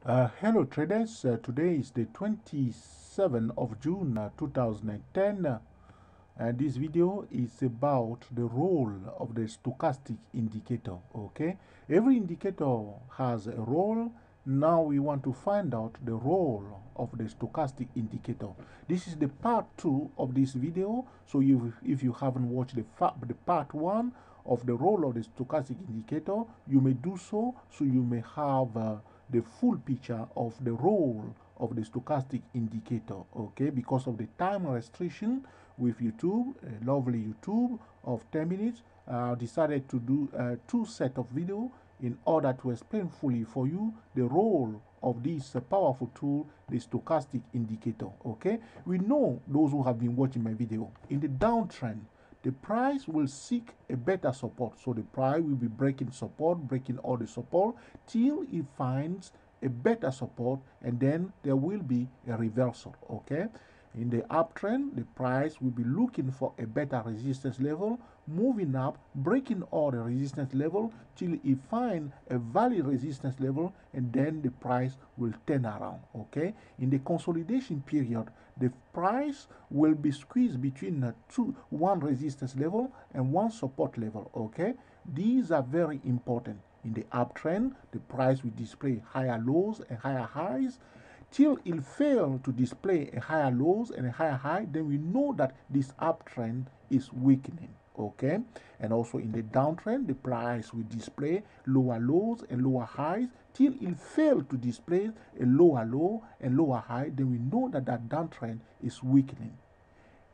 Hello traders, today is the 27th of June 2010 and this video is about the role of the stochastic indicator. Okay, every indicator has a role. Now we want to find out the role of the stochastic indicator. This is the part 2 of this video, so if you haven't watched the part 1 of the role of the stochastic indicator, you may do so you may have the full picture of the role of the stochastic indicator. Okay, because of the time restriction with YouTube, lovely YouTube of 10 minutes, decided to do two set of video in order to explain fully for you the role of this powerful tool, the stochastic indicator. Okay, we know, those who have been watching my video, in the downtrend the price will seek a better support. So the price will be breaking support, breaking all the support till it finds a better support, and then there will be a reversal. Okay, in the uptrend, the price will be looking for a better resistance level, moving up, breaking all the resistance level till it finds a valid resistance level, and then the price will turn around. Okay, in the consolidation period, the price will be squeezed between one resistance level and one support level. Okay, these are very important. In the uptrend, the price will display higher lows and higher highs till it fails to display a higher lows and a higher high. Then we know that this uptrend is weakening. Okay, and also in the downtrend, the price will display lower lows and lower highs till it fails to display a lower low and lower high. Then we know that that downtrend is weakening.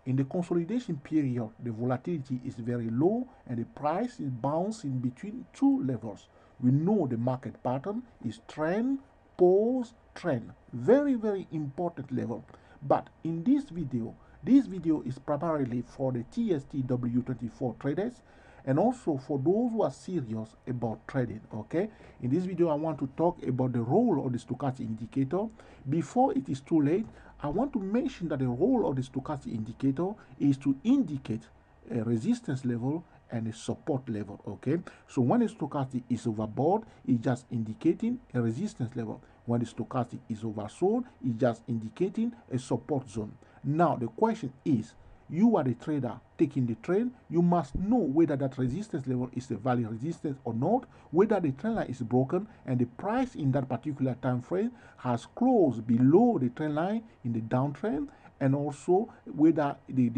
In the consolidation period, the volatility is very low and the price is bouncing between two levels. We know the market pattern is trend, pause, trend. Very, very important level. But in this video is primarily for the TSTW24 traders and also for those who are serious about trading. Okay, in this video I want to talk about the role of the stochastic indicator. Before it is too late, I want to mention that the role of the stochastic indicator is to indicate a resistance level and a support level. Okay, so when the stochastic is overbought, it's just indicating a resistance level. When the stochastic is oversold, it's just indicating a support zone. Now the question is, you are the trader taking the trade, you must know whether that resistance level is a valid resistance or not, whether the trend line is broken and the price in that particular time frame has closed below the trend line in the downtrend, and also whether the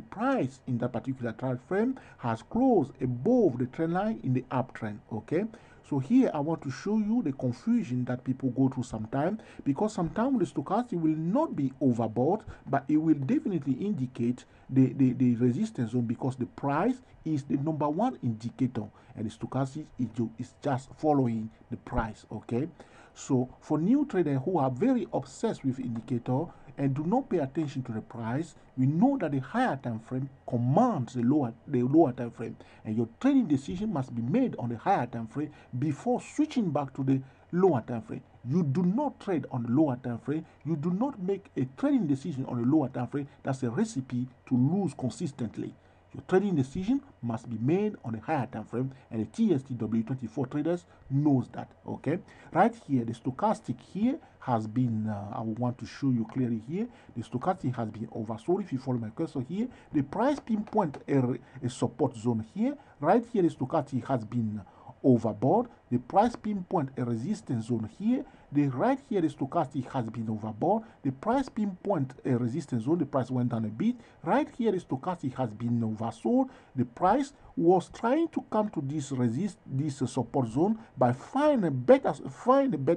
price in that particular time frame has closed above the trend line in the uptrend. Okay, so here I want to show you the confusion that people go through sometimes, because sometimes the stochastic will not be overbought, but it will definitely indicate the resistance zone, because the price is the number one indicator and the stochastic is just following the price. Okay, so for new traders who are very obsessed with indicator and do not pay attention to the price, we know that the higher time frame commands the lower time frame, and your trading decision must be made on the higher time frame before switching back to the lower time frame. You do not trade on the lower time frame. You do not make a trading decision on the lower time frame. That's a recipe to lose consistently. Your trading decision must be made on a higher time frame, and the TSTW24 traders knows that. Okay, right here, the stochastic here has been, I want to show you clearly here, the stochastic has been oversold. If you follow my cursor here, the price pinpoint a support zone here. Right here, the stochastic has been overbought. The price pinpoint a resistance zone here. Right here, the stochastic has been overbought. The price pinpoint a resistance zone. The price went down a bit. Right here, the stochastic has been oversold. The price was trying to come to this support zone by find a better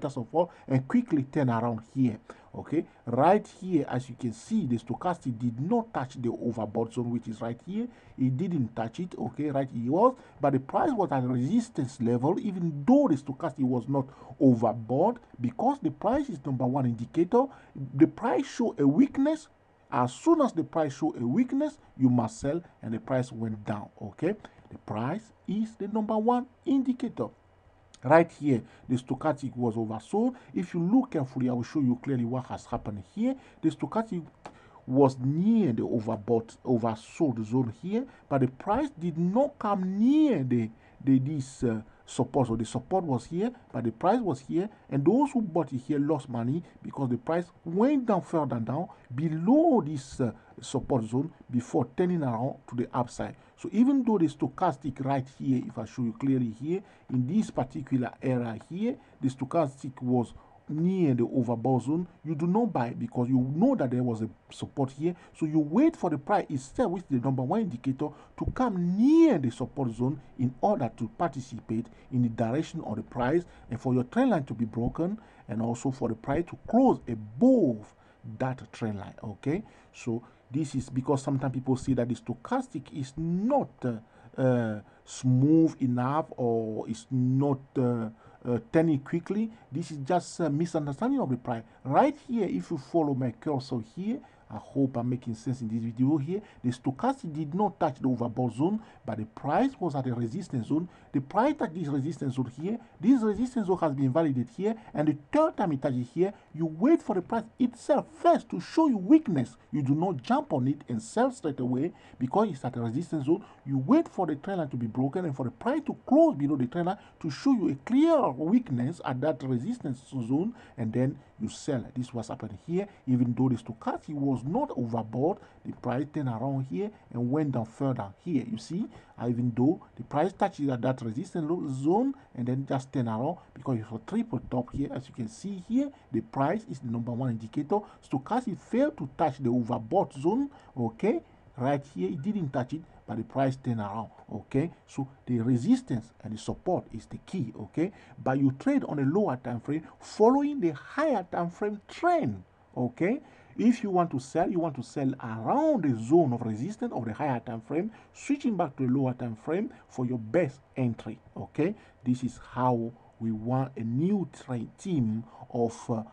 support and quickly turn around here. Okay, right here, as you can see, the stochastic did not touch the overbought zone, which is right here. It didn't touch it. Okay, right here it was, but the price was at resistance level, even though the stochastic was not overbought, because the price is number one indicator. The price show a weakness. As soon as the price show a weakness, you must sell, and the price went down. Okay, the price is the number one indicator. Right here, the stochastic was oversold. If you look carefully, I will show you clearly what has happened here. The stochastic was near the oversold zone here, but the price did not come near this support. So the support was here, but the price was here, and those who bought it here lost money because the price went down further down below this support zone before turning around to the upside. So even though the stochastic right here, if I show you clearly here, in this particular area here, the stochastic was near the overbought zone, you do not buy because you know that there was a support here. So you wait for the price itself, which is the number one indicator, to come near the support zone in order to participate in the direction of the price and for your trend line to be broken, and also for the price to close above that trend line. Okay, so this is because sometimes people say that the stochastic is not smooth enough, or is not turning quickly. This is just a misunderstanding of the price. Right here, if you follow my cursor here, I hope I'm making sense in this video here. The stochastic did not touch the overbought zone, but the price was at the resistance zone. The price touched this resistance zone here. This resistance zone has been validated here, and the third time it touches here, you wait for the price itself first to show you weakness. You do not jump on it and sell straight away because it's at the resistance zone. You wait for the trend line to be broken and for the price to close below the trend line to show you a clear weakness at that resistance zone, and then you sell. This was happening here. Even though the stochastic was not overbought, the price turned around here and went down further here. You see, even though the price touches at that resistance zone and then just turn around because it's a triple top here. As you can see here, the price is the number one indicator. Stochastic failed to touch the overbought zone. Okay, right here it didn't touch it, but the price turned around. Okay, so the resistance and the support is the key. Okay, but you trade on a lower time frame following the higher time frame trend. Okay, if you want to sell around the zone of resistance of the higher time frame, switching back to the lower time frame for your best entry. Okay, this is how we want a new team of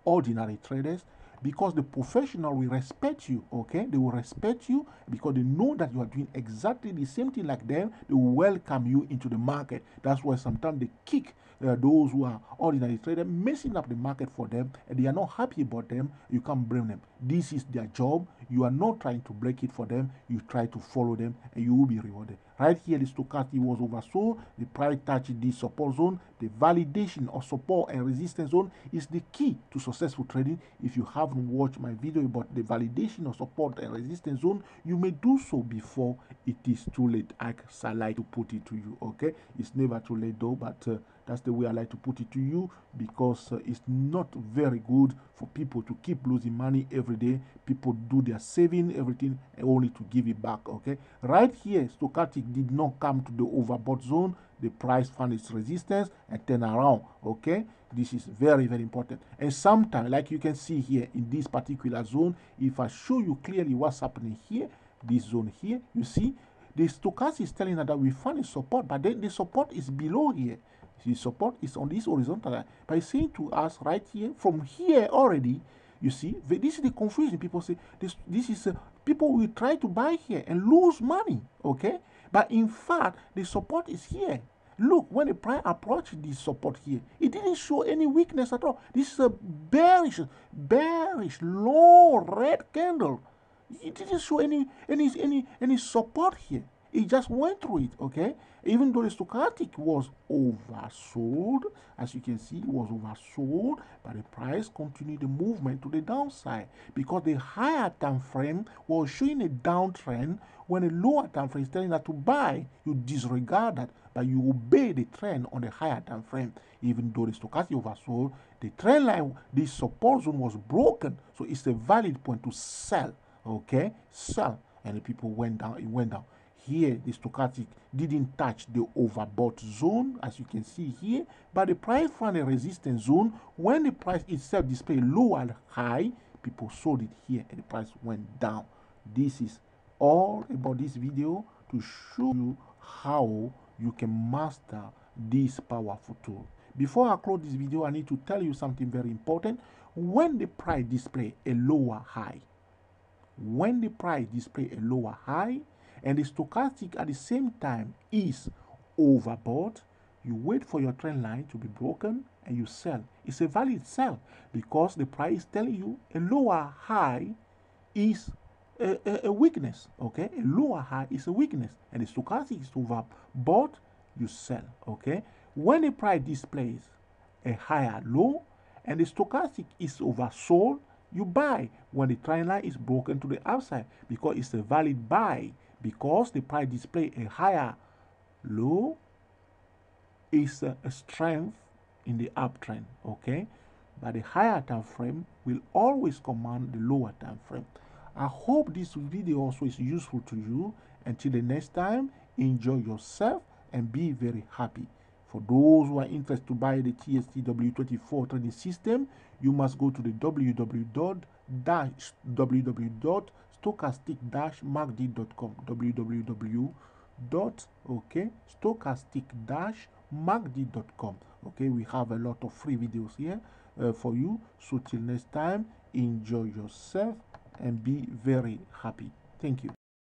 ordinary traders, because the professional will respect you. Okay, they will respect you because they know that you are doing exactly the same thing like them. They will welcome you into the market. That's why sometimes they kick those who are ordinary traders, messing up the market for them, and they are not happy about them. You can't blame them. This is their job. You are not trying to break it for them. You try to follow them and you will be rewarded. Right here, the stochastic was oversold. The price touched the support zone. The validation of support and resistance zone is the key to successful trading. If you haven't watched my video about the validation of support and resistance zone, you may do so before it is too late. I like to put it to you. Okay, it's never too late though, but that's the way I like to put it to you, because it's not very good for people to keep losing money every day. People do their saving, everything, only to give it back. Okay, right here, stochastic did not come to the overbought zone. The price found its resistance and turn around. Okay, this is very, very important. And sometimes, like you can see here in this particular zone, if I show you clearly what's happening here, this zone here, you see the stochastic is telling us that we found a support, but then the support is below here. The support is on this horizontal line. By saying to us right here, from here already, you see, this is the confusion. People say this is people will try to buy here and lose money. Okay, but in fact, the support is here. Look, when the price approached this support here, it didn't show any weakness at all. This is a bearish, low red candle. It didn't show any support here. It just went through it. Okay, even though the stochastic was oversold, as you can see, it was oversold, but the price continued the movement to the downside because the higher time frame was showing a downtrend. When a lower time frame is telling that to buy, you disregard that, but you obey the trend on the higher time frame. Even though the stochastic oversold, the trend line, the support zone was broken, so it's a valid point to sell. Okay, sell, and the people went down. It went down. Here, the stochastic didn't touch the overbought zone, as you can see here, but the price found a resistance zone. When the price itself displayed low and high, people sold it here and the price went down. This is all about this video, to show you how you can master this powerful tool. Before I close this video, I need to tell you something very important. When the price display a lower high, when the price display a lower high, and the stochastic at the same time is overbought, you wait for your trend line to be broken and you sell. It's a valid sell because the price is telling you a lower high is a weakness. Okay, a lower high is a weakness, and the stochastic is overbought. you sell. Okay, when the price displays a higher low and the stochastic is oversold, you buy when the trend line is broken to the upside, because it's a valid buy, because the price display a higher low is a strength in the uptrend. Okay, but the higher time frame will always command the lower time frame. I hope this video also is useful to you. Until the next time, enjoy yourself and be very happy. For those who are interested to buy the TSTW24 trading system, you must go to the www.stochastic-macd.com, www.stochastic-macd.com. Okay, we have a lot of free videos here for you. So till next time, enjoy yourself and be very happy. Thank you.